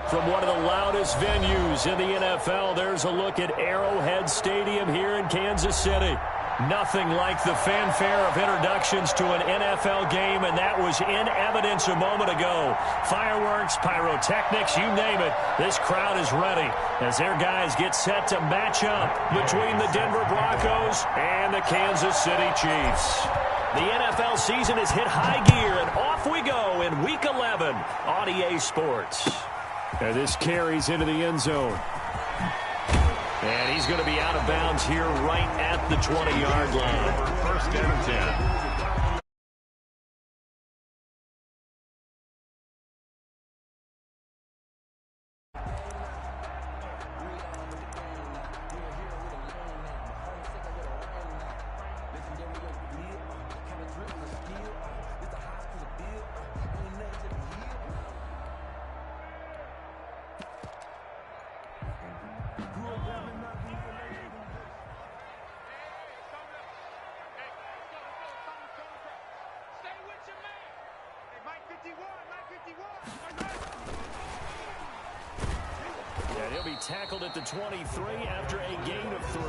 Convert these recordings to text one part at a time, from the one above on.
From one of the loudest venues in the NFL, there's a look at Arrowhead Stadium here in Kansas City. Nothing like the fanfare of introductions to an NFL game, and that was in evidence a moment ago. Fireworks, pyrotechnics, you name it. This crowd is ready as their guys get set to match up between the Denver Broncos and the Kansas City Chiefs. The NFL season has hit high gear, and off we go in Week 11 on EA Sports. And this carries into the end zone. And he's going to be out of bounds here right at the 20-yard line. First and 10. He'll be tackled at the 23 after a gain of 3.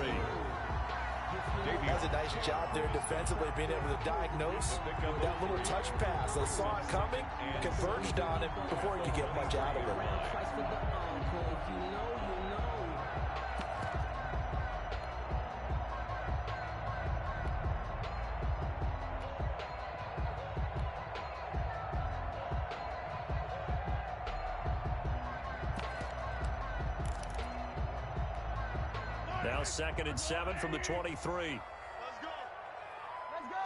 Does a nice job there defensively, being able to diagnose that little touch pass. They saw it coming, converged on it before he could get much out of it. Now 2nd and 7 from the 23. Let's go. Let's go.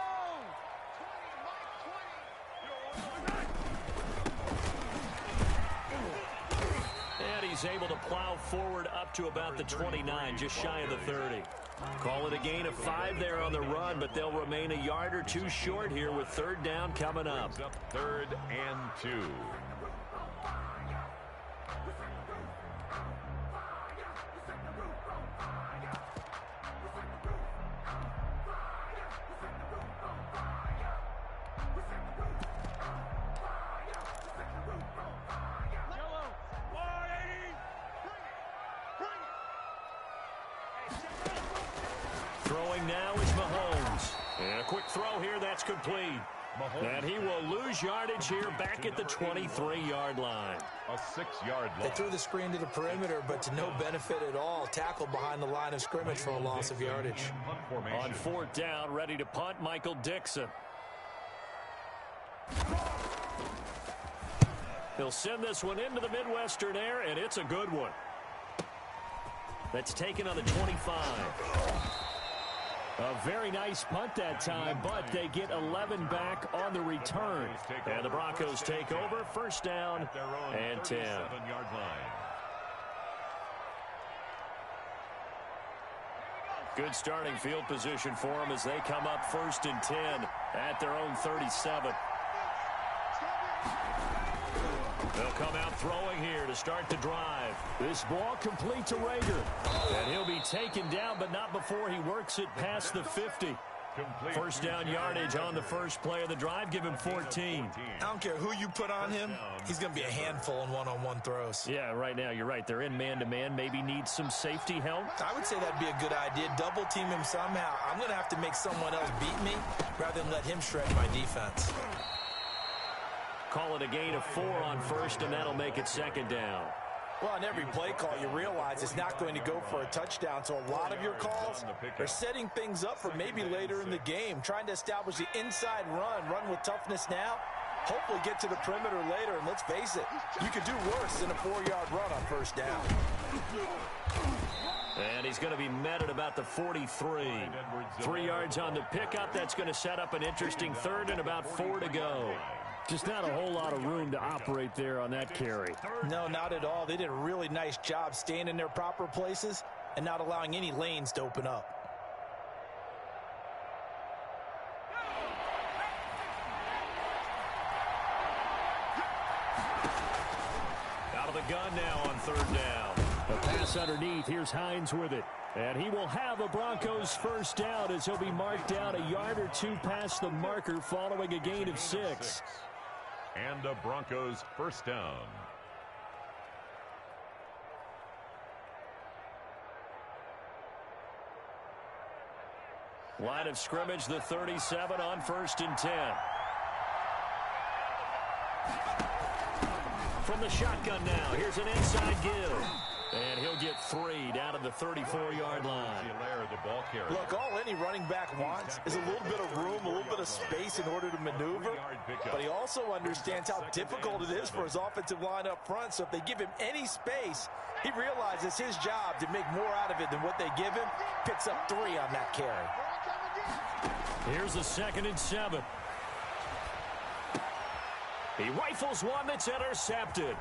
And he's able to plow forward up to about the 29, just shy of the 30. Call it a gain of 5 there on the run, but they'll remain a yard or two short here with 3rd down coming up. 3rd and 2. Throwing now is Mahomes. And a quick throw here, that's complete. And he will lose yardage here back at the 23-yard line. A 6-yard loss. They threw the screen to the perimeter, but to no benefit at all. Tackled behind the line of scrimmage for a loss of yardage. On 4th down, ready to punt, Michael Dixon. He'll send this one into the Midwestern air, and it's a good one. That's taken on the 25. A very nice punt that time, but they get 11 back on the return. And the Broncos take over, 1st down and 10. Good starting field position for them as they come up 1st and 10 at their own 37. They'll come out throwing here to start the drive. This ball complete to Rager. And he'll be taken down, but not before he works it past the 50. 1st down yardage on the first play of the drive. Give him 14. I don't care who you put on him. He's going to be a handful in one-on-one throws. Yeah, right now, you're right. They're in man-to-man. Maybe need some safety help. I would say that'd be a good idea. Double team him somehow. I'm going to have to make someone else beat me rather than let him shred my defense. Call it a gain of 4 on 1st, and that'll make it 2nd down. Well, on every play call, you realize it's not going to go for a touchdown, so a lot of your calls are setting things up for maybe later in the game, trying to establish the inside run with toughness now, hopefully get to the perimeter later, and let's face it, you could do worse than a 4-yard run on 1st down. And he's going to be met at about the 43. 3 yards on the pickup. That's going to set up an interesting 3rd and about 4 to go. Just not a whole lot of room to operate there on that carry. No, not at all. They did a really nice job staying in their proper places and not allowing any lanes to open up. Out of the gun now on 3rd down. A pass underneath. Here's Hines with it. And he will have a Broncos 1st down as he'll be marked down a yard or 2 past the marker following a gain of 6. And a Broncos 1st down. Line of scrimmage, the 37 on 1st and 10. From the shotgun now, here's an inside give. And he'll get 3 down to the 34-yard line. Look, all any running back wants is a little bit of room, a little bit of space in order to maneuver. But he also understands how difficult it is for his offensive line up front. So if they give him any space, he realizes his job to make more out of it than what they give him. Picks up 3 on that carry. Here's a 2nd and 7. He rifles one that's intercepted.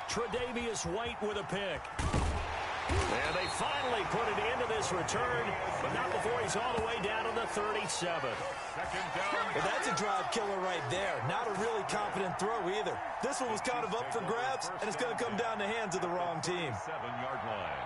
Tre'Davious White with a pick. And they finally put it into this return, but not before he's all the way down to the 37. Well, that's a drive killer right there. Not a really confident throw either. This one was kind of up for grabs, and it's going to come down the hands of the wrong team. 7-yard line.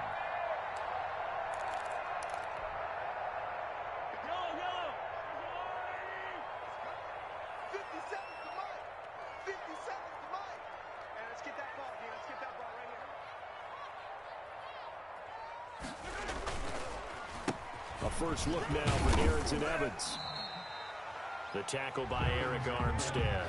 First look now for Darrington Evans. The tackle by Eric Armstead.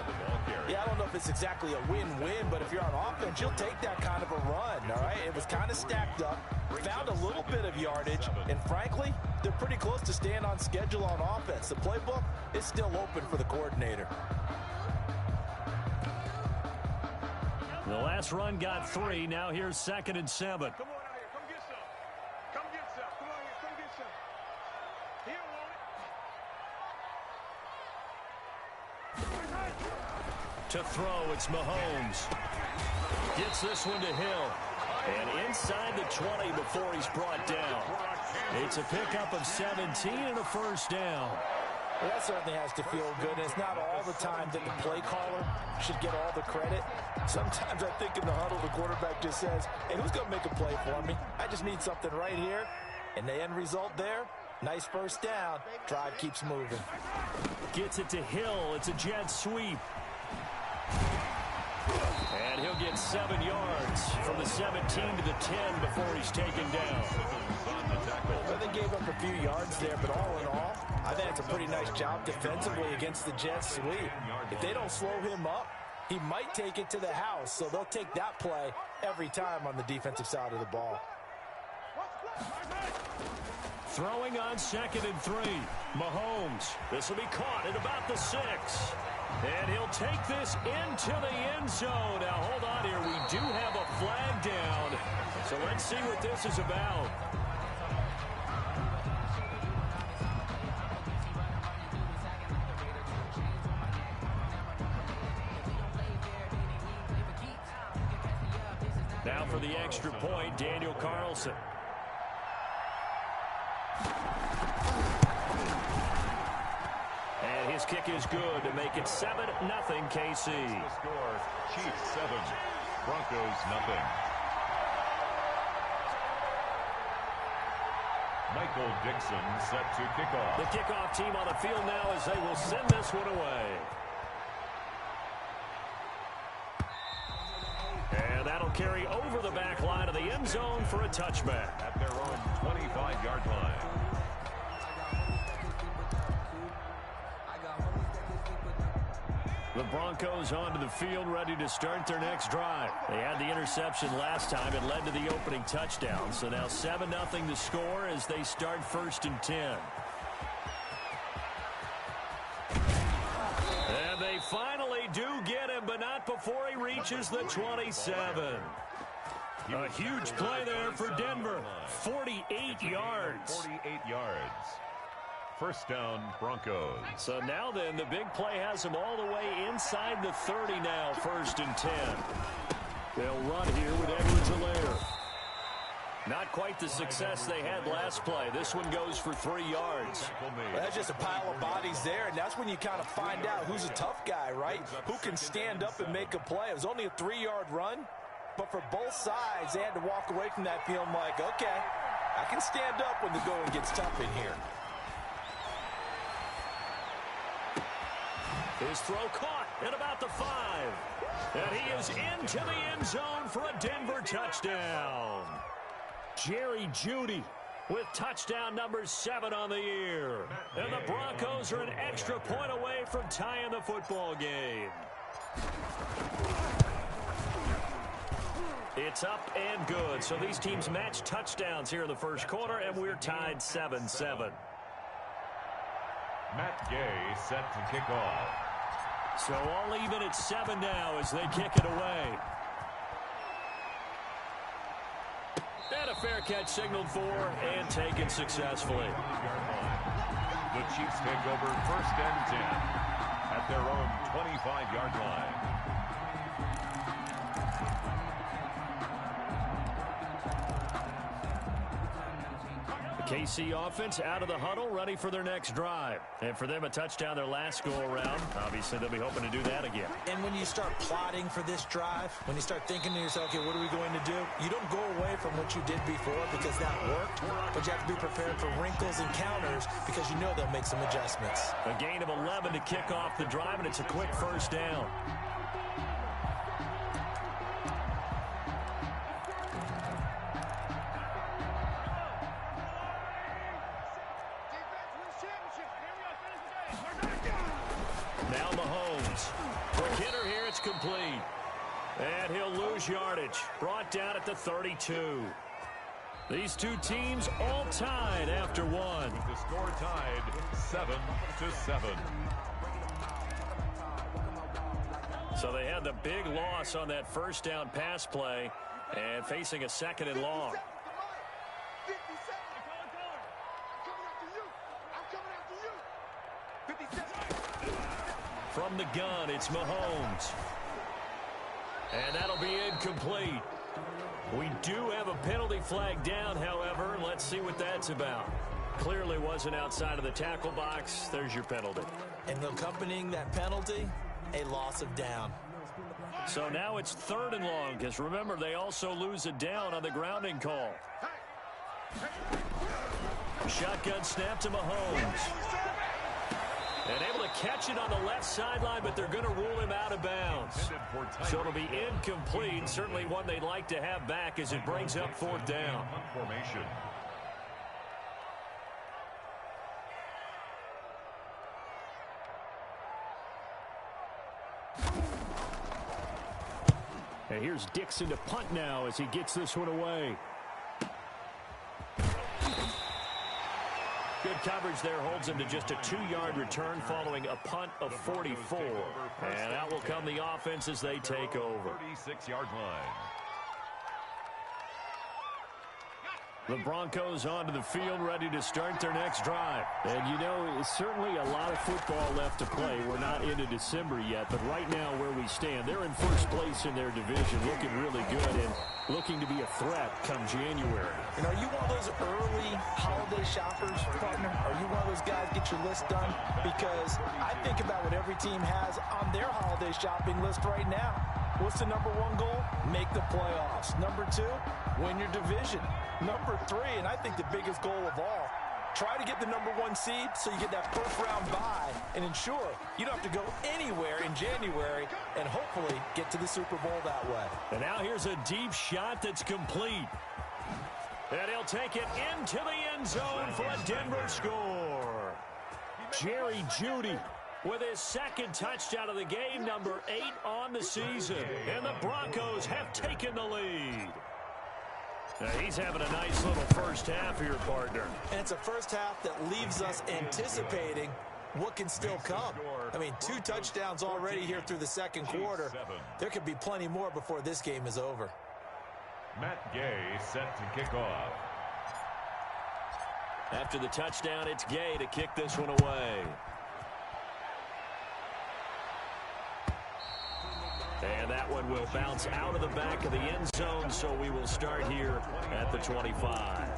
Yeah, I don't know if it's exactly a win-win, but if you're on offense, you'll take that kind of a run, all right? It was kind of stacked up, found a little bit of yardage, and frankly, they're pretty close to staying on schedule on offense. The playbook is still open for the coordinator. The last run got 3. Now here's 2nd and 7. Come on out here. Come get some. Come get some. Come on here. Come get some. He don't want it. To throw, it's Mahomes. Gets this one to Hill. And inside the 20 before he's brought down. It's a pickup of 17 and a first down. Well, that certainly has to feel good. And it's not all the time that the play caller should get all the credit. Sometimes I think in the huddle, the quarterback just says, hey, who's going to make a play for me? I just need something right here. And the end result there, nice first down. Drive keeps moving. Gets it to Hill. It's a jet sweep. And he'll get 7 yards from the 17 to the 10 before he's taken down. Well, they gave up a few yards there, but all in all, I think it's a pretty nice job defensively against the jet sweep. If they don't slow him up, he might take it to the house, so they'll take that play every time on the defensive side of the ball. Throwing on 2nd and 3. Mahomes. This will be caught at about the 6. And he'll take this into the end zone. Now, hold on here. We do have a flag down. So let's see what this is about. Now for the extra point, Daniel Carlson. And his kick is good to make it 7-0 KC. The score, Chiefs 7, Broncos 0. Michael Dixon set to kick off. The kickoff team on the field now as they will send this one away. And that'll carry over the back line of the end zone for a touchback. At their own 25-yard line. The Broncos onto the field, ready to start their next drive. They had the interception last time. It led to the opening touchdown. So now 7-0 to score as they start 1st and 10. And they finally do get him, but not before he reaches the 27. A huge play there for Denver. 48 yards. 48 yards. First down, Broncos. So now then, the big play has him all the way inside the 30 now, 1st and 10. They'll run here with Edwards-Helaire. Not quite the success they had last play. This one goes for 3 yards. Well, that's just a pile of bodies there, and that's when you kind of find out who's a tough guy, right? Who can stand up and make a play. It was only a 3-yard run, but for both sides, they had to walk away from that feeling like, okay, I can stand up when the going gets tough in here. His throw caught at about the 5. And he is into the end zone for a Denver touchdown. Jerry Jeudy with touchdown number 7 on the year. And the Broncos are an extra point away from tying the football game. It's up and good. So these teams match touchdowns here in the first quarter, and we're tied 7-7. Matt Gay set to kick off. So all even at 7 now as they kick it away. And a fair catch signaled for and taken successfully. The Chiefs take over 1st and 10 at their own 25-yard line. KC offense out of the huddle, ready for their next drive. And for them, a touchdown their last go-around. Obviously, they'll be hoping to do that again. And when you start plotting for this drive, when you start thinking to yourself, okay, what are we going to do? You don't go away from what you did before because that worked, but you have to be prepared for wrinkles and counters because you know they'll make some adjustments. A gain of 11 to kick off the drive, and it's a quick first down. Now Mahomes. For Kidder here, it's complete. And he'll lose yardage. Brought down at the 32. These two teams all tied after one. With the score tied 7-7. So they had the big loss on that first down pass play and facing a 2nd and long. From the gun, it's Mahomes. And that'll be incomplete. We do have a penalty flag down, however. Let's see what that's about. Clearly wasn't outside of the tackle box. There's your penalty. And accompanying that penalty, a loss of down. So now it's 3rd and long, because remember, they also lose a down on the grounding call. Shotgun snap to Mahomes. And able to catch it on the left sideline, but they're going to rule him out of bounds. So it'll be incomplete. Certainly one they'd like to have back as it brings up 4th down. Formation. And here's Dixon to punt now as he gets this one away. Good coverage there, holds him to just a 2-yard return following a punt of 44. And out will come the offense as they take over. 36-yard line. The Broncos onto the field, ready to start their next drive. And you know, it's certainly a lot of football left to play. We're not into December yet, but right now where we stand, they're in first place in their division, looking really good and looking to be a threat come January. And are you one of those early holiday shoppers, partner? Are you one of those guys get your list done? Because I think about what every team has on their holiday shopping list right now. What's the number 1 goal? Make the playoffs. Number 2, win your division. Number 3, and I think the biggest goal of all, try to get the number 1 seed so you get that first-round bye and ensure you don't have to go anywhere in January and hopefully get to the Super Bowl that way. And now here's a deep shot that's complete. And he'll take it into the end zone for a Denver score. Jerry Jeudy with his 2nd touchdown of the game, number 8 on the season. And the Broncos have taken the lead. Now he's having a nice little first half here, partner. And it's a first half that leaves us anticipating what can still come. I mean, 2 touchdowns already here through the 2nd quarter. There could be plenty more before this game is over. Matt Gay set to kick off. After the touchdown, it's Gay to kick this one away. And that one will bounce out of the back of the end zone, so we will start here at the 25.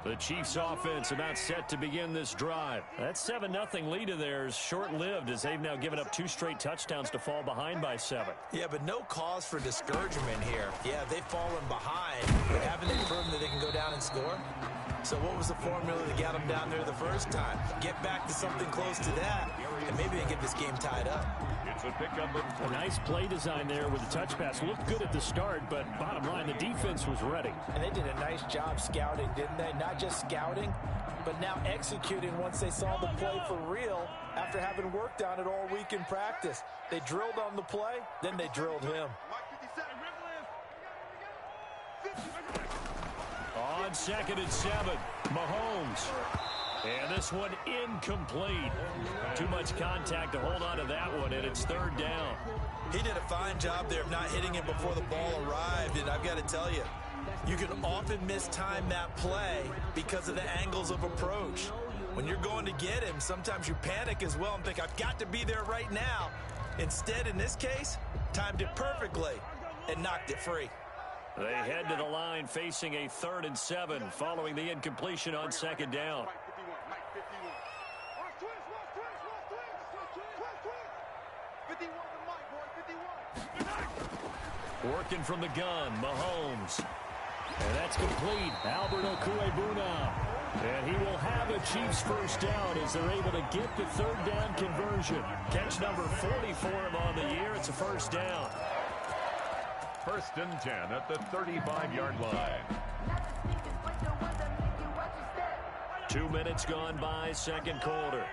The Chiefs offense about set to begin this drive. That 7-0 lead of theirs short-lived as they've now given up 2 straight touchdowns to fall behind by 7. Yeah, but no cause for discouragement here. Yeah, they've fallen behind, but haven't they proven that they can go down and score? So what was the formula that got them down there the first time? Get back to something close to that, and maybe they get this game tied up. It's a pickup. A nice play design there with the touch pass. Looked good at the start, but bottom line, the defense was ready. And they did a nice job scouting, didn't they? Not just scouting, but now executing once they saw the play for real after having worked on it all week in practice. They drilled on the play, then they drilled him. On 2nd and 7, Mahomes. And this one incomplete. Too much contact to hold on to that one, and it's 3rd down. He did a fine job there of not hitting him before the ball arrived, and I've got to tell you, you can often mistime that play because of the angles of approach. When you're going to get him, sometimes you panic as well and think, I've got to be there right now. Instead, in this case, timed it perfectly and knocked it free. They head to the line facing a 3rd and 7 following the incompletion on 2nd down. Working from the gun, Mahomes. And that's complete. Albert Okuebuna. And he will have a Chiefs first down as they're able to get the 3rd down conversion. Catch number 40 for him on the year. It's a first down. 1st and 10 at the 35-yard line. 2 minutes gone by, 2nd quarter.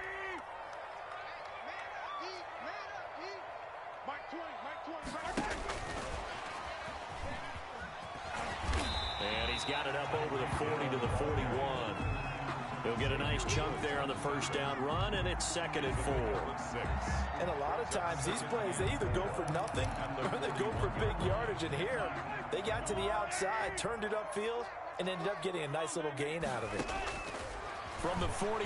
And he's got it up over the 40 to the 41. He'll get a nice chunk there on the first down run, and it's 2nd and 4. And a lot of times these plays, they either go for nothing or they go for big yardage. And here, they got to the outside, turned it upfield, and ended up getting a nice little gain out of it. From the 41,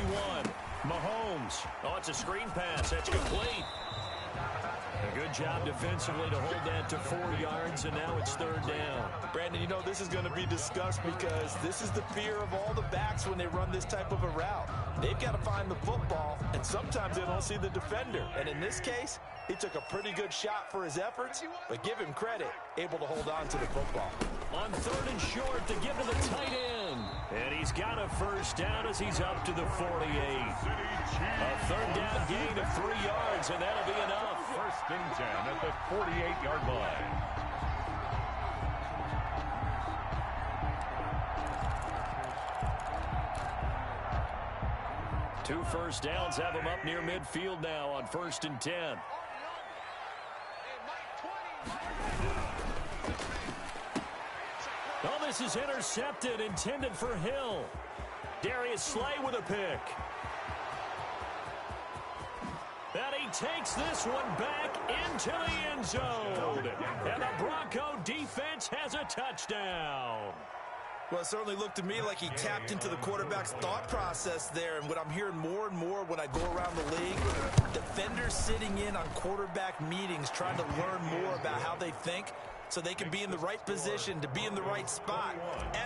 Mahomes. Oh, it's a screen pass. That's complete. A good job defensively to hold that to 4 yards, and now it's 3rd down. Brandon, you know, this is going to be discussed because this is the fear of all the backs when they run this type of a route. They've got to find the football, and sometimes they don't see the defender. And in this case, he took a pretty good shot for his efforts, but give him credit, able to hold on to the football. On 3rd and short to give to the tight end. And he's got a first down as he's up to the 48. A 3rd down gain of 3 yards, and that'll be enough. 1st and 10 at the 48-yard line. Two first downs have him up near midfield now on 1st and 10. Oh, this is intercepted, intended for Hill. Darius Slay with a pick. And he takes this one back into the end zone. And the Bronco defense has a touchdown. Well, it certainly looked to me like he tapped into the quarterback's thought process there. And what I'm hearing more and more when I go around the league, defenders sitting in on quarterback meetings trying to learn more about how they think so they can be in the right position, to be in the right spot,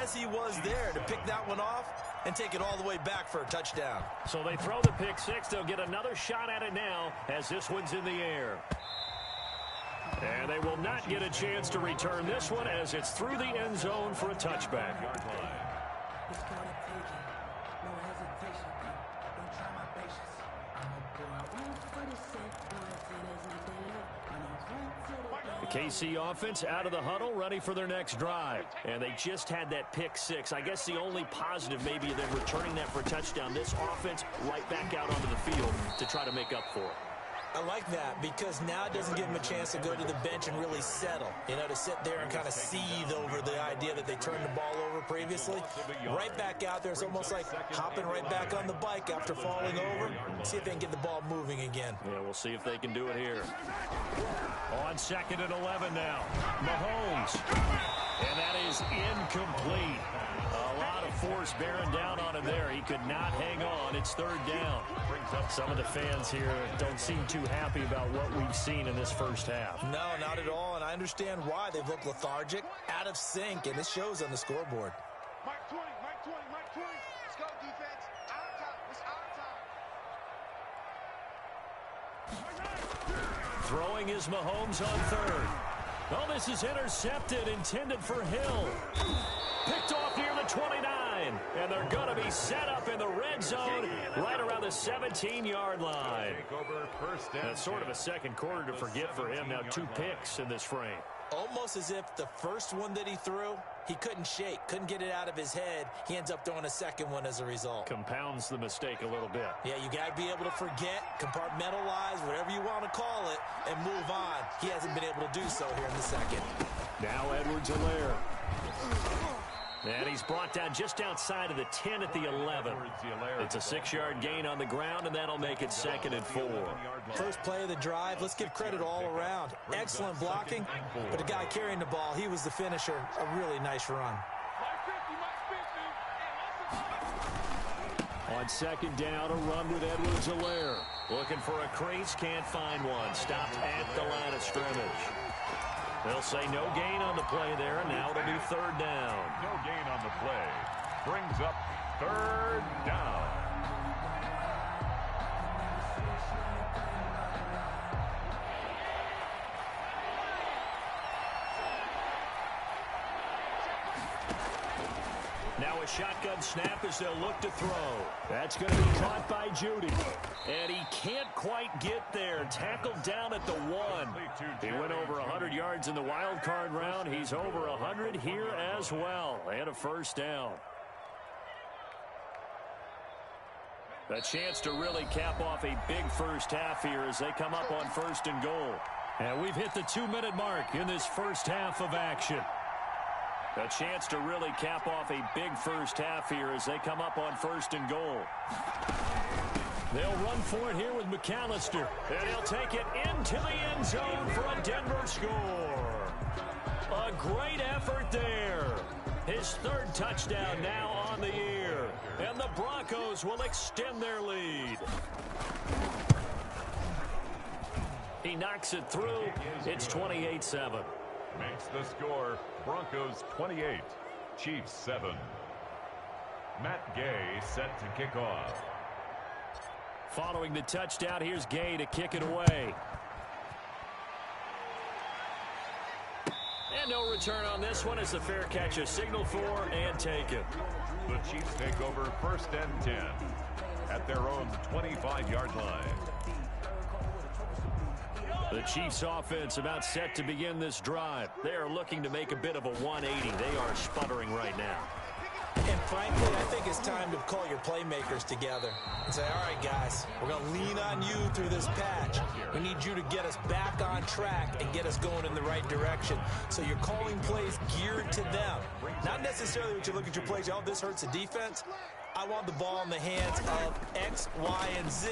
as he was there, to pick that one off and take it all the way back for a touchdown. So they throw the pick six. They'll get another shot at it now as this one's in the air. And they will not get a chance to return this one as it's through the end zone for a touchback. The KC offense out of the huddle, ready for their next drive. And they just had that pick six. I guess the only positive maybe than returning that for a touchdown. This offense right back out onto the field to try to make up for it. I like that because now it doesn't give them a chance to go to the bench and really settle. You know, to sit there and kind of seethe over the idea that they turned the ball over previously. Right back out there. It's almost like hopping right back on the bike after falling over. See if they can get the ball moving again. Yeah, we'll see if they can do it here. On 2nd and 11 now. Mahomes. And that is incomplete. A lot of force bearing down on him there. He could not hang on. It's 3rd down. Some of the fans here don't seem too happy about what we've seen in this first half. No, not at all, and I understand why. They've looked lethargic, out of sync, and it shows on the scoreboard. Mike 20, Mike 20, Mike 20. Throwing is Mahomes on third. Oh, this is intercepted, intended for Hill. Picked off near the 29. And they're going to be set up in the red zone right around the 17-yard line. That's sort of a second quarter to forget for him. Now 2 picks in this frame. Almost as if the first one that he threw, he couldn't shake, couldn't get it out of his head. He ends up throwing a second one as a result. Compounds the mistake a little bit. Yeah, you got to be able to forget, compartmentalize, whatever you want to call it, and move on. He hasn't been able to do so here in the second. Now Edwards-Helaire. And he's brought down just outside of the 10 at the 11. It's a 6-yard gain on the ground, and that'll make it 2nd and 4. First play of the drive, let's give credit all around. Excellent blocking, but the guy carrying the ball, he was the finisher. A really nice run. On 2nd down, a run with Edwards-Helaire. Looking for a crease, can't find one. Stopped at the line of scrimmage. They'll say no gain on the play there, and now it'll be 3rd down. No gain on the play. Brings up 3rd down. Now a shotgun snap as they'll look to throw. That's going to be caught by Judy. And he can't quite get there. Tackled down at the 1. He went over 100 yards in the wild card round. He's over 100 here as well. And a 1st down. A chance to really cap off a big first half here as they come up on 1st and goal. And we've hit the 2-minute mark in this first half of action. A chance to really cap off a big first half here as they come up on 1st and goal. They'll run for it here with McAllister. And he'll take it into the end zone for a Denver score. A great effort there. His 3rd touchdown now on the year. And the Broncos will extend their lead. He knocks it through. It's 28-7. Makes the score Broncos 28, Chiefs 7. Matt Gay set to kick off. Following the touchdown, here's Gay to kick it away. And no return on this one as the fair catch is signaled for and taken. The Chiefs take over 1st and 10 at their own 25-yard line. The Chiefs offense about set to begin this drive. They are looking to make a bit of a 180. They are sputtering right now. And frankly, I think it's time to call your playmakers together and say, all right, guys, we're going to lean on you through this patch. We need you to get us back on track and get us going in the right direction. So you're calling plays geared to them. Not necessarily what you look at your plays, oh, this hurts the defense. I want the ball in the hands of X, Y, and Z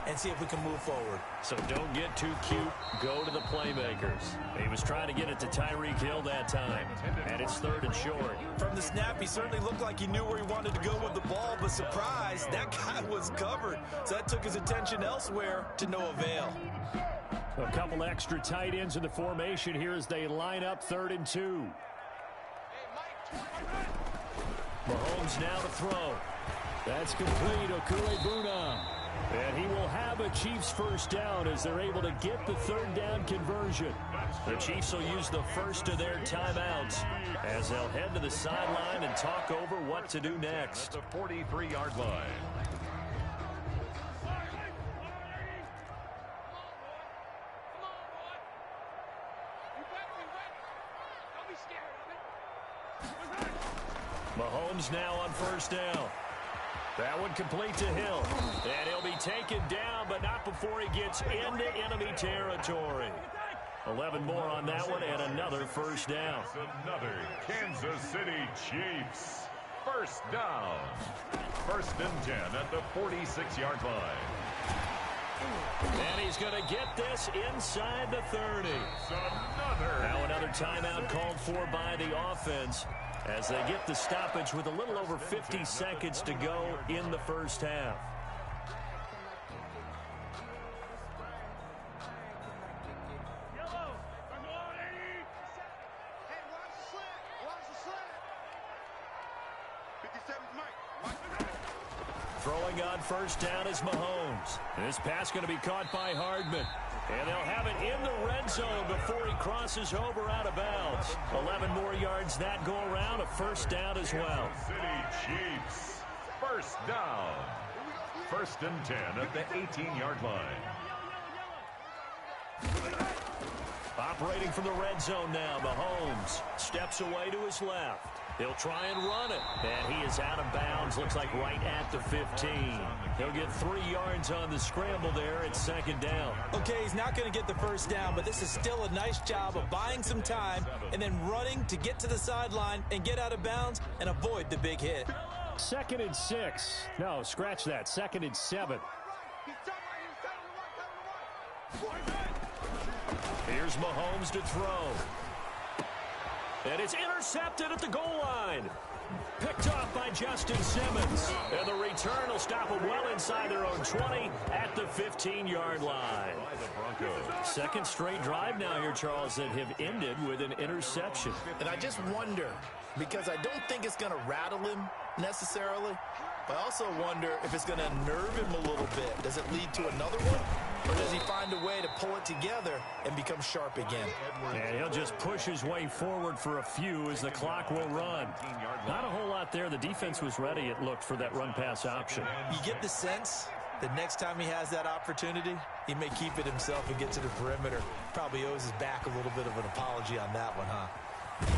and see if we can move forward. So don't get too cute. Go to the playmakers. He was trying to get it to Tyreek Hill that time, and it's 3rd and short. From the snap, he certainly looked like he knew where he wanted to go with the ball, but surprise, that guy was covered. So that took his attention elsewhere to no avail. A couple extra tight ends in the formation here as they line up 3rd and 2. Mahomes now to throw. That's complete. Okwuegbunam. And he will have a Chiefs 1st down as they're able to get the 3rd down conversion. The Chiefs will use the first of their timeouts as they'll head to the sideline and talk over what to do next. At the 43-yard line. Mahomes now on 1st down. That one complete to Hill. And he'll be taken down, but not before he gets into enemy territory. 11 more on that one, and another 1st down. Another Kansas City Chiefs 1st down. 1st and 10 at the 46-yard line. And he's going to get this inside the 30. Now another timeout called for by the offense as they get the stoppage with a little over 50 seconds to go in the 1st half. Throwing on first down is Mahomes. This pass going to be caught by Hardman. And they'll have it in the red zone before he crosses over out of bounds. 11 more yards that go around, a first down as well. City Chiefs, first down. First and 10 at the 18-yard line. Operating from the red zone now, Mahomes steps away to his left. He'll try and run it. And he is out of bounds, looks like right at the 15. He'll get 3 yards on the scramble there at second down. Okay, he's not going to get the first down, but this is still a nice job of buying some time and then running to get to the sideline and get out of bounds and avoid the big hit. 2nd and 6. No, scratch that. 2nd and 7. Here's Mahomes to throw. And it's intercepted at the goal line. Picked off by Justin Simmons. And the return will stop them well inside their own 20 at the 15-yard line. Second straight drive now here, Charles, that have ended with an interception. And I just wonder, because I don't think it's going to rattle him necessarily, but I also wonder if it's going to unnerve him a little bit. Does it lead to another one? Or does he find a way to pull it together and become sharp again? And he'll just push his way forward for a few as the clock will run. Not a whole lot there. The defense was ready, it looked, for that run-pass option. You get the sense that next time he has that opportunity, he may keep it himself and get to the perimeter. Probably owes his back a little bit of an apology on that one, huh?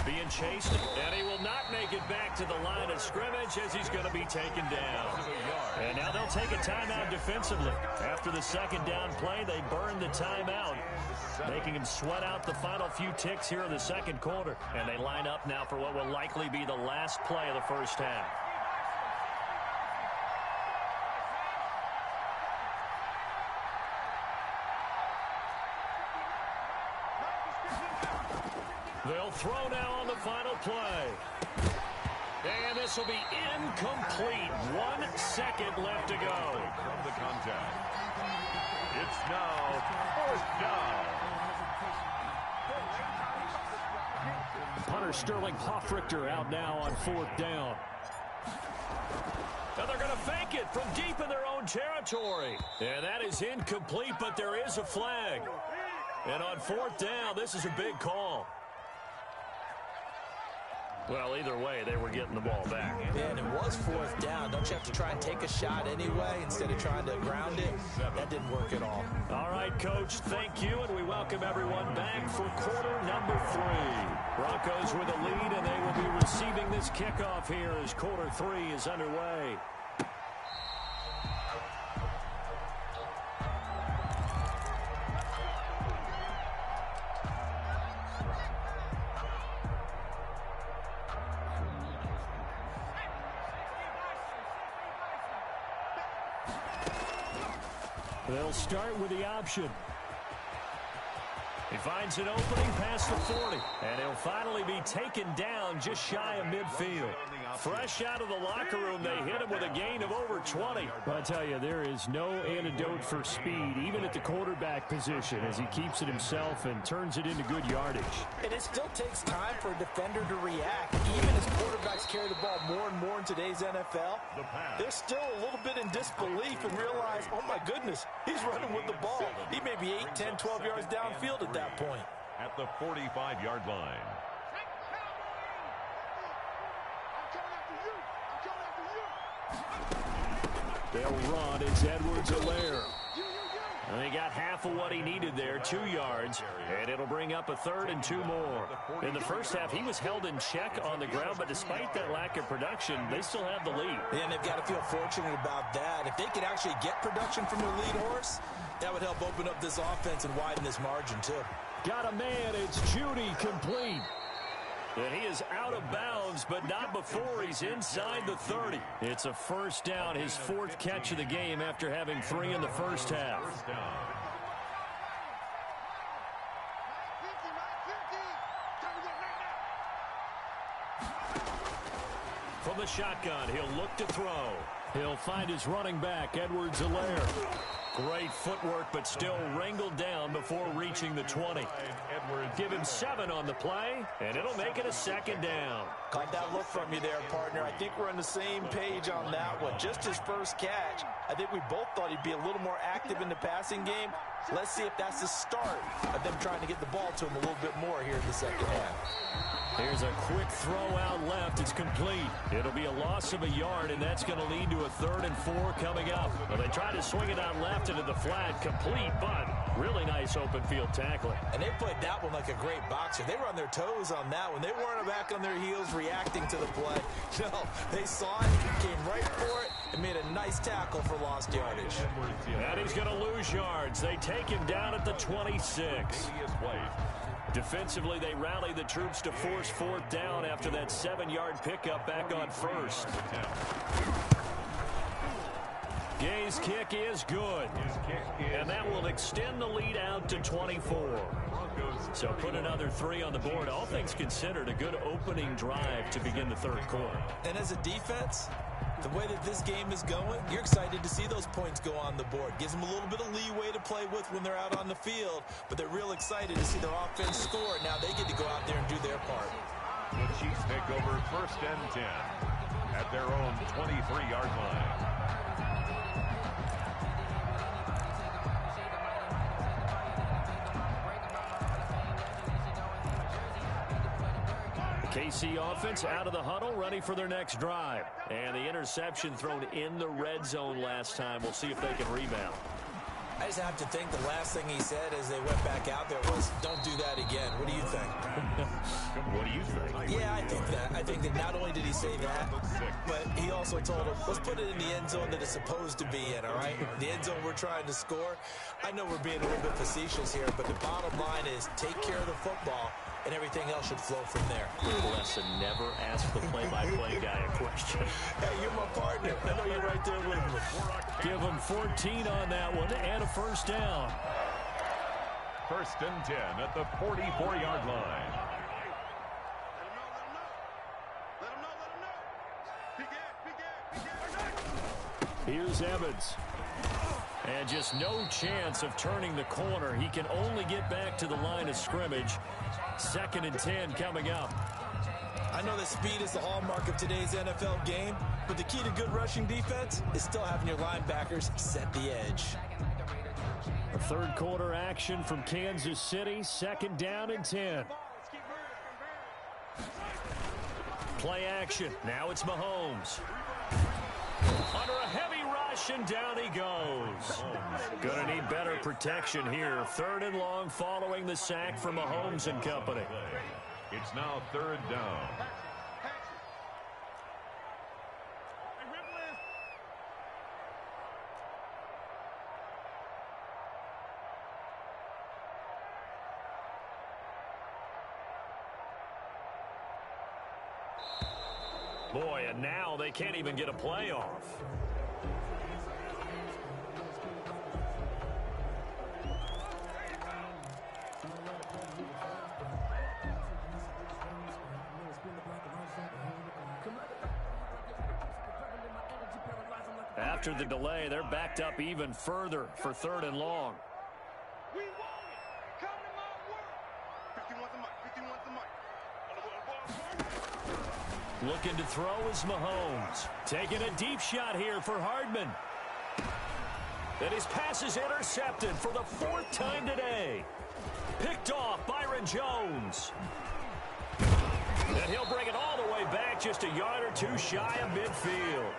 Being chased, and he will not make it back to the line of scrimmage as he's going to be taken down. And now they'll take a timeout defensively. After the second down play, they burn the timeout, making him sweat out the final few ticks here in the second quarter. And they line up now for what will likely be the last play of the first half. They'll throw now on the final play. And this will be incomplete. 1 second left to go. From the contact. It's now fourth down. Punter Sterling Hoffrichter out now on 4th down. And they're going to fake it from deep in their own territory. And that is incomplete, but there is a flag. And on 4th down, this is a big call. Well, either way, they were getting the ball back. And it was 4th down. Don't you have to try and take a shot anyway instead of trying to ground it? That didn't work at all. All right, Coach, thank you, and we welcome everyone back for quarter number 3. Broncos with a lead, and they will be receiving this kickoff here as quarter 3 is underway. They'll start with the option. He finds an opening past the 40, and he'll finally be taken down just shy of midfield. Fresh out of the locker room, they hit him with a gain of over 20. Well, I tell you, there is no antidote for speed, even at the quarterback position, as he keeps it himself and turns it into good yardage. And it still takes time for a defender to react. Even as quarterbacks carry the ball more and more in today's NFL, they're still a little bit in disbelief and realize, oh my goodness, he's running with the ball. He may be 8, 10, 12 yards downfield at that point. At the 45-yard line. They'll run. It's Edwards-Helaire. And he got half of what he needed there, 2 yards, and it'll bring up a 3rd and 2 more. In the first half, he was held in check on the ground, but despite that lack of production, they still have the lead. And they've got to feel fortunate about that. If they could actually get production from their lead horse, that would help open up this offense and widen this margin, too. Got a man. It's Judy, complete. And he is out of bounds, but not before he's inside the 30. It's a first down, his 4th catch of the game after having 3 in the first half. From the shotgun, he'll look to throw. He'll find his running back, Edwards-Helaire. Great footwork, but still wrangled down before reaching the 20. Give him 7 on the play, and it'll make it a 2nd down. Caught that look from you there, partner. I think we're on the same page on that one. Just his first catch, I think we both thought he'd be a little more active in the passing game. Let's see if that's the start of them trying to get the ball to him a little bit more here in the second half. Here's a quick throw out left. It's complete. It'll be a loss of a yard, and that's going to lead to a 3rd and 4 coming up. Well, they try to swing it out left into the flat. Complete, but really nice open field tackling. And they played that one like a great boxer. They were on their toes on that one. They weren't back on their heels reacting to the play. No, they saw it, came right for it, and made a nice tackle for lost yardage. And he's going to lose yards. They take him down at the 26. Defensively, they rally the troops to force 4th down after that 7-yard pickup back on 1st. Gay's kick is good, and that will extend the lead out to 24. So put another 3 on the board. All things considered, a good opening drive to begin the 3rd quarter. And as a defense, the way that this game is going, you're excited to see those points go on the board. Gives them a little bit of leeway to play with when they're out on the field, but they're real excited to see their offense score. Now they get to go out there and do their part. The Chiefs take over 1st and 10 at their own 23-yard line. KC offense out of the huddle, ready for their next drive. And the interception thrown in the red zone last time. We'll see if they can rebound. I just have to think the last thing he said as they went back out there was, don't do that again. What do you think? What do you think? Yeah, I think that. I think that not only did he say that, but he also told him, let's put it in the end zone that it's supposed to be in, all right? The end zone we're trying to score. I know we're being a little bit facetious here, but the bottom line is take care of the football, and everything else should flow from there. Lesson, never ask the play-by-play guy a question. Hey, you're my partner. I know you're right there with me. Give him 14 on that one and a 1st down. 1st and 10 at the 44-yard line. Here's Evans. And just no chance of turning the corner. He can only get back to the line of scrimmage. 2nd and 10 coming up. I know that speed is the hallmark of today's NFL game, but the key to good rushing defense is still having your linebackers set the edge. A 3rd quarter action from Kansas City. 2nd down and 10. Play action. Now it's Mahomes. Under a heavy rush, and down he goes. Gonna need better protection here. 3rd and long following the sack from Mahomes and company. It's now 3rd down. Boy, and now they can't even get a play off. After the delay, they're backed up even further for 3rd and long. We want it. Come to my work. 51's the mic. 51's the mic. Looking to throw is Mahomes. Taking a deep shot here for Hardman. And his pass is intercepted for the 4th time today. Picked off Byron Jones. And he'll bring it all the way back just a yard or 2 shy of midfield.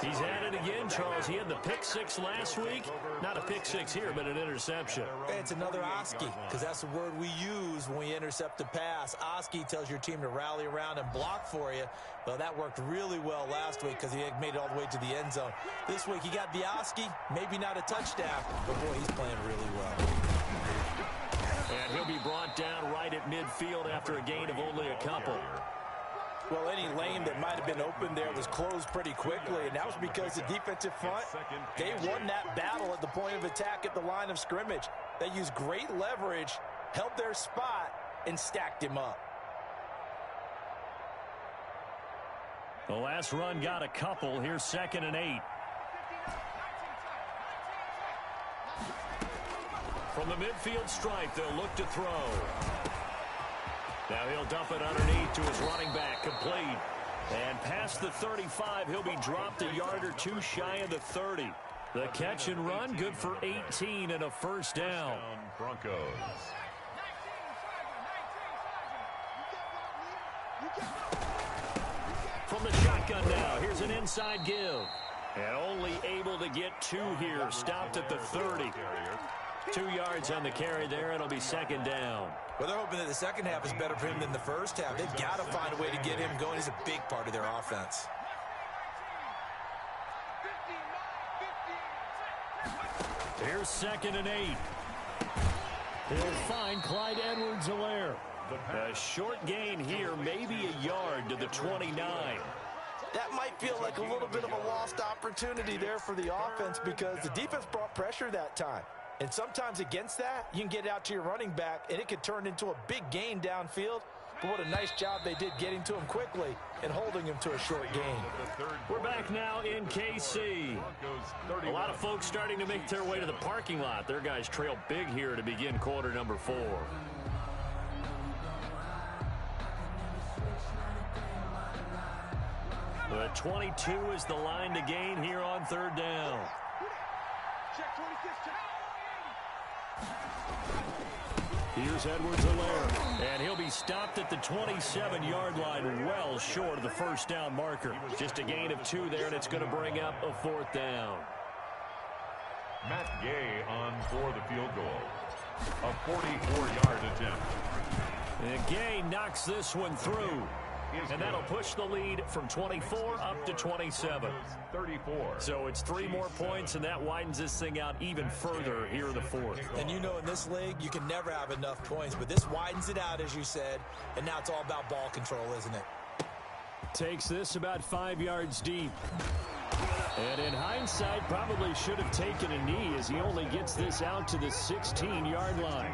He's at it again, Charles. He had the pick 6 last week. Not a pick 6 here, but an interception. It's another Oski, because that's the word we use when we intercept the pass. Oski tells your team to rally around and block for you. Well, that worked really well last week because he made it all the way to the end zone. This week he got the Oski, maybe not a touchdown, but boy, he's playing really well. And he'll be brought down right at midfield after a gain of only a couple. Well, any lane that might have been open there was closed pretty quickly, and that was because the defensive front, they won that battle at the point of attack at the line of scrimmage. They used great leverage, held their spot, and stacked him up. The last run got a couple. Here's 2nd and 8. From the midfield stripe, they'll look to throw. Now he'll dump it underneath to his running back, complete. And past the 35, he'll be dropped a yard or two shy of the 30. The catch and run, good for 18 and a first down. Broncos. From the shotgun now, here's an inside give. And only able to get 2 here, stopped at the 30. 2 yards on the carry there, it'll be second down. Well, they're hoping that the second half is better for him than the first half. They've got to find a way to get him going. He's a big part of their offense. Here's 2nd and 8. He'll find Clyde Edwards-Helaire. A short gain here, maybe a yard to the 29. That might feel like a little bit of a lost opportunity there for the offense because the defense brought pressure that time. And sometimes against that, you can get out to your running back, and it could turn into a big gain downfield. But what a nice job they did getting to him quickly and holding him to a short gain. We're back now in KC. A lot of folks starting to make their way to the parking lot. Their guys trail big here to begin quarter number 4. The 22 is the line to gain here on 3rd down. Check 26, check. Here's Edwards-Helaire, and he'll be stopped at the 27-yard line, well short of the first down marker. Just a gain of 2 there, and it's going to bring up a 4th down. Matt Gay on for the field goal. A 44-yard attempt. And Gay knocks this one through. And that'll push the lead from 24 up to 27. 34. So it's 3 more points, and that widens this thing out even further here in the 4th. And you know in this league, you can never have enough points, but this widens it out, as you said, and now it's all about ball control, isn't it? Takes this about 5 yards deep. And in hindsight, probably should have taken a knee as he only gets this out to the 16-yard line.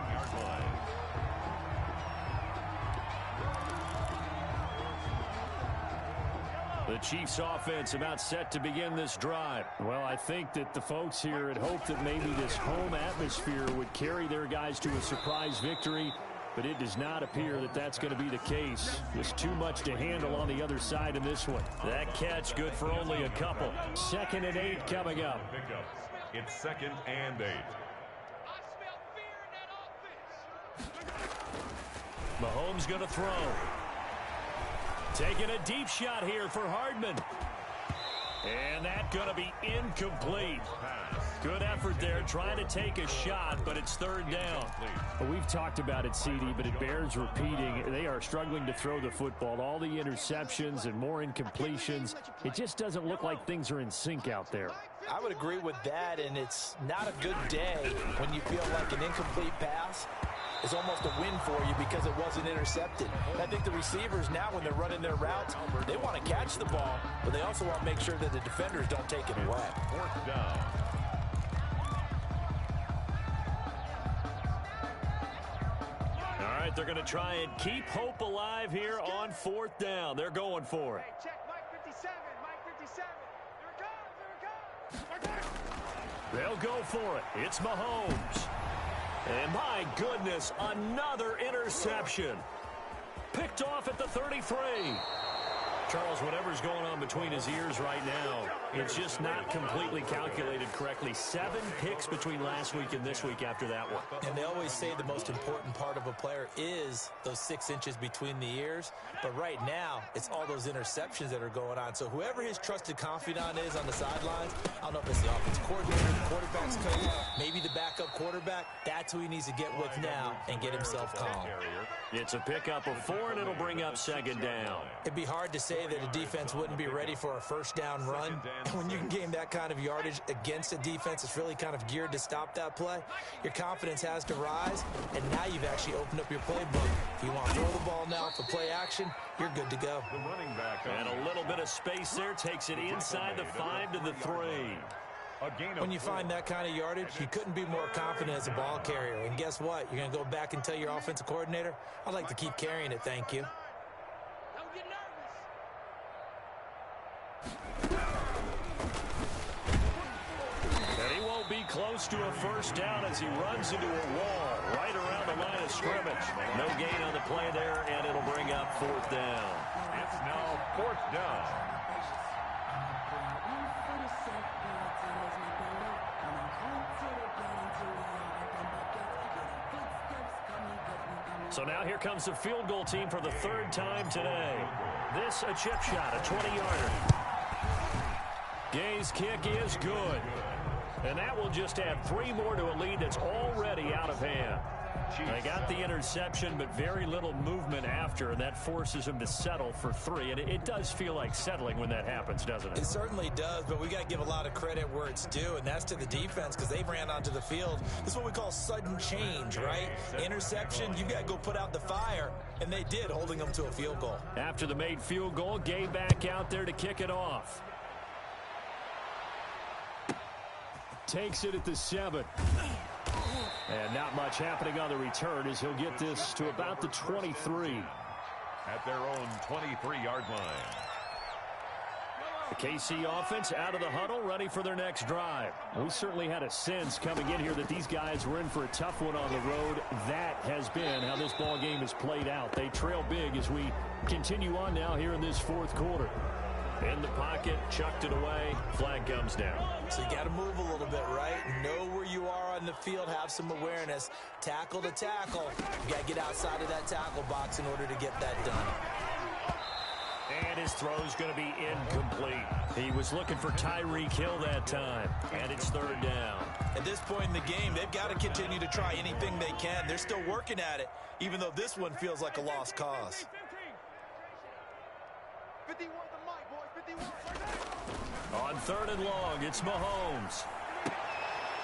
The Chiefs offense about set to begin this drive. Well, I think that the folks here had hoped that maybe this home atmosphere would carry their guys to a surprise victory, but it does not appear that that's going to be the case. Just too much to handle on the other side in this one. That catch good for only a couple. 2nd and 8 coming up. It's 2nd and 8. Mahomes going to throw. Taking a deep shot here for Hardman. And that's going to be incomplete. Good effort there, trying to take a shot, but it's 3rd down. Well, we've talked about it, CD, but it bears repeating. They are struggling to throw the football. All the interceptions and more incompletions. It just doesn't look like things are in sync out there. I would agree with that, and it's not a good day when you feel like an incomplete pass is almost a win for you because it wasn't intercepted. And I think the receivers now, when they're running their routes, they want to catch the ball, but they also want to make sure that the defenders don't take it away. 4th down. All right, they're going to try and keep hope alive here on 4th down. They're going for it. Check Mike 57, Mike 57. Here it comes, here it comes. They'll go for it. It's Mahomes. And my goodness, another interception. Picked off at the 33. Charles, whatever's going on between his ears right now, it's just not completely calculated correctly. 7 picks between last week and this week after that one. And they always say the most important part of a player is those 6 inches between the ears. But right now, it's all those interceptions that are going on. So whoever his trusted confidant is on the sidelines, I don't know if it's the offensive coordinator, the quarterback's coach, maybe the backup quarterback, that's who he needs to get with now and get himself calm. It's a pickup of 4, and it'll bring up 2nd down. It'd be hard to say that a defense wouldn't be ready for a 1st down run. And when you can gain that kind of yardage against a defense that's really kind of geared to stop that play, your confidence has to rise, and now you've actually opened up your playbook. If you want to throw the ball now for play action, you're good to go. The running back. And a little bit of space there takes it inside the 5 to the 3. When you find that kind of yardage, you couldn't be more confident as a ball carrier. And guess what? You're going to go back and tell your offensive coordinator, I'd like to keep carrying it, thank you. Don't get nervous. And he won't be close to a first down as he runs into a wall right around the line of scrimmage. No gain on the play there, and it'll bring up fourth down. It's now fourth down. So now here comes the field goal team for the third time today. This a chip shot, a 20-yarder. Gay's kick is good. And that will just add 3 more to a lead that's already out of hand. They got the interception, but very little movement after, and that forces them to settle for 3. And it does feel like settling when that happens, doesn't it? It certainly does, but we got to give a lot of credit where it's due, and that's to the defense because they ran onto the field. This is what we call sudden change, right? Interception, you got to go put out the fire, and they did, holding them to a field goal. After the made field goal, Gay back out there to kick it off. Takes it at the 7. And not much happening on the return as he'll get this to about the 23. At their own 23-yard line. The KC offense out of the huddle, ready for their next drive. We certainly had a sense coming in here that these guys were in for a tough one on the road. That has been how this ball game has played out. They trail big as we continue on now here in this fourth quarter. In the pocket, chucked it away, flag comes down. So you got to move a little bit, right? Know where you are on the field, have some awareness. Tackle to tackle. You got to get outside of that tackle box in order to get that done. And his throw's going to be incomplete. He was looking for Tyreek Hill that time, and it's third down. At this point in the game, they've got to continue to try anything they can. They're still working at it, even though this one feels like a lost cause. 51 the mic, boys. 51. On third and long, it's Mahomes.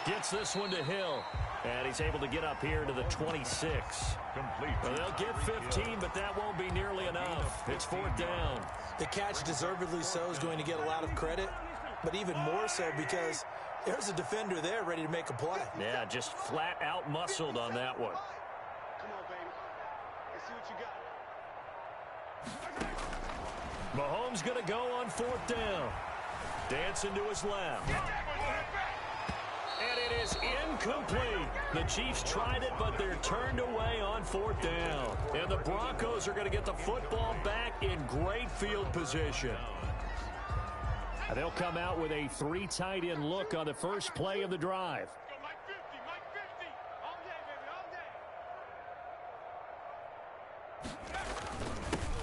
Gets this one to Hill. And he's able to get up here to the 26. Complete. Well, they'll get 15, but that won't be nearly enough. It's fourth down. The catch, deservedly so, is going to get a lot of credit, but even more so because there's a defender there ready to make a play. Yeah, just flat out muscled on that one. Come on, baby. Let's see what you got. Mahomes going to go on fourth down. Dancing to his left. And it is incomplete. The Chiefs tried it, but they're turned away on fourth down. And the Broncos are going to get the football back in great field position. And they'll come out with a 3 tight end look on the first play of the drive. Go, Mike 50, Mike 50. All day, baby,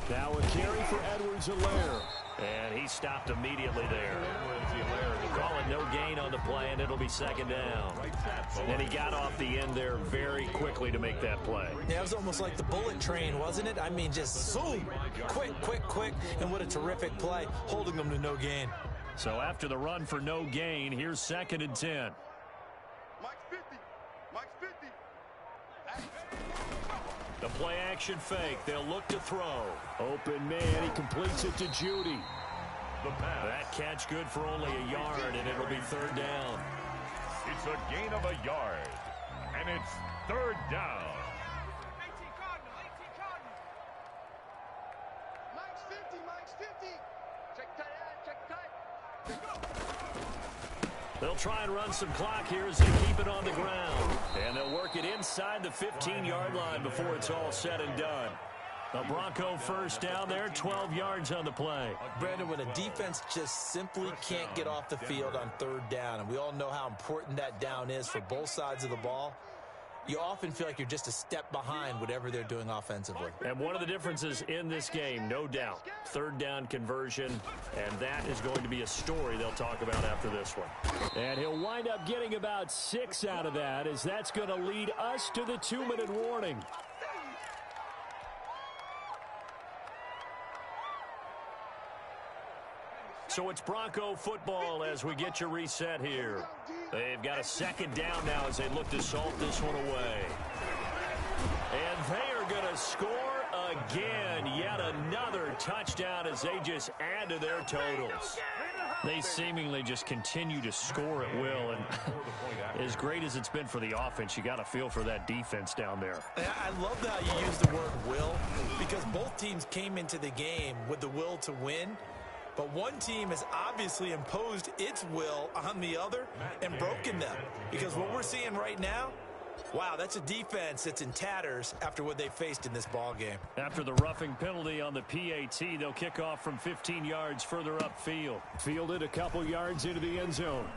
all day. Now a carry for Edwards-Helaire. And he stopped immediately there. Call it no gain on the play, and it'll be second down. And he got off the end there very quickly to make that play. Yeah, it was almost like the bullet train, wasn't it? I mean, just zoom. Quick, quick, quick. And what a terrific play, holding them to no gain. So after the run for no gain, here's second and 10. Mike's 50. Mike's 50. The play action fake. They'll look to throw. Open man. He completes it to Judy. That catch good for only a yard, and it'll be third down. It's a gain of a yard. And it's third down. 18 Cardinal, 18 Cardinal. Mike's 50, Mike's 50. Check tight end, check tight. They'll try and run some clock here as they keep it on the ground. And they'll work it inside the 15-yard line before it's all said and done. The Bronco first down there, 12 yards on the play. Brandon, when a defense just simply can't get off the field on third down, and we all know how important that down is for both sides of the ball, you often feel like you're just a step behind whatever they're doing offensively. And one of the differences in this game, no doubt, third down conversion, and that is going to be a story they'll talk about after this one. And he'll wind up getting about 6 out of that, as that's going to lead us to the 2-minute warning. So it's Bronco football as we get you reset here. They've got a second down now as they look to salt this one away. And they are going to score again. Yet another touchdown as they just add to their totals. They seemingly just continue to score at will. And as great as it's been for the offense, you got to feel for that defense down there. I love how you use the word will, because both teams came into the game with the will to win. But one team has obviously imposed its will on the other and broken them. Because what we're seeing right now, wow, that's a defense that's in tatters after what they faced in this ball game. After the roughing penalty on the PAT, they'll kick off from 15 yards further upfield. Fielded a couple yards into the end zone.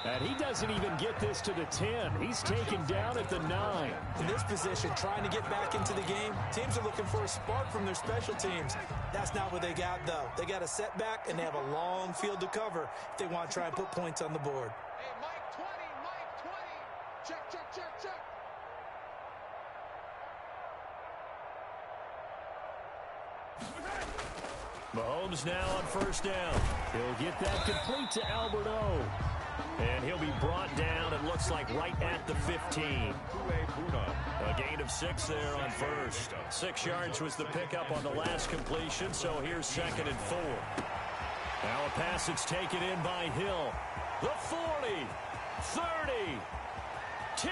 And he doesn't even get this to the 10. He's taken down at the 9. In this position, trying to get back into the game, teams are looking for a spark from their special teams. That's not what they got, though. They got a setback, and they have a long field to cover if they want to try and put points on the board. Hey, Mike 20, Mike 20. Check, check, check, check. Mahomes now on first down. He'll get that complete to Albert O. And he'll be brought down, it looks like, right at the 15. A gain of 6 there on first. 6 yards was the pickup on the last completion, so here's 2nd and 4. Now a pass that's taken in by Hill. The 40, 30, 10.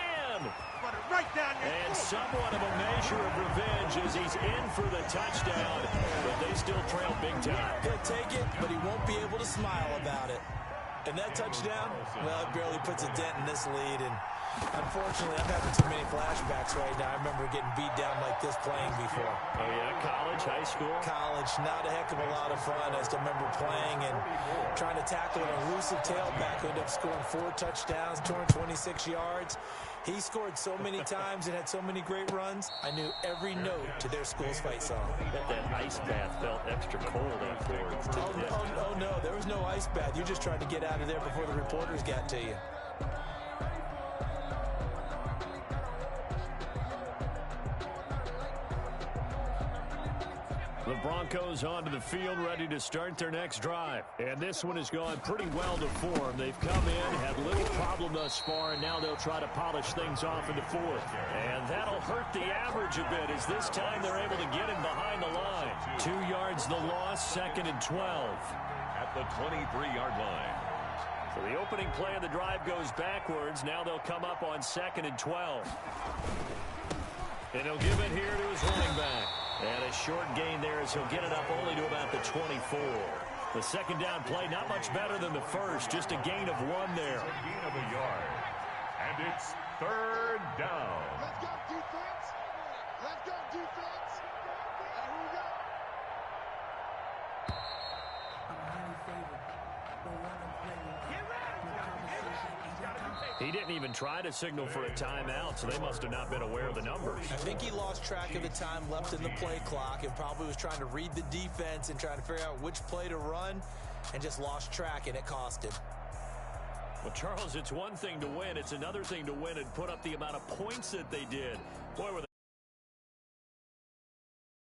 And somewhat of a measure of revenge as he's in for the touchdown, but they still trail big time. He'll take it, but he won't be able to smile about it. And that touchdown, well, it barely puts a dent in this lead. And unfortunately, I'm having too many flashbacks right now. I remember getting beat down like this playing before. Oh, yeah? College, high school? College, not a heck of a lot of fun. I just remember playing and trying to tackle an elusive tailback who ended up scoring 4 touchdowns, 226 yards. He scored so many times and had so many great runs, I knew every note to their school's fight song. I bet that ice bath felt extra cold afterwards. Oh, no, there was no ice bath. You just tried to get out of there before the reporters got to you. The Broncos onto the field, ready to start their next drive. And this one has gone pretty well to form. They've come in, had little problem thus far, and now they'll try to polish things off in the 4th. And that'll hurt the average a bit, as this time they're able to get him behind the line. 2 yards the loss, 2nd and 12. At the 23-yard line. So the opening play of the drive goes backwards. Now they'll come up on 2nd and 12. And he'll give it here to his running back. And a short gain there as he'll get it up only to about the 24. The second down play, not much better than the first. Just a gain of 1 there. A gain of a yard. And it's 3rd down. Let's go, defense. Let's go, defense. And who we got? He didn't even try to signal for a timeout, so they must have not been aware of the numbers. I think he lost track of the time left in the play clock and probably was trying to read the defense and trying to figure out which play to run and just lost track, and it cost him. Well, Charles, it's one thing to win. It's another thing to win and put up the amount of points that they did. Boy, were they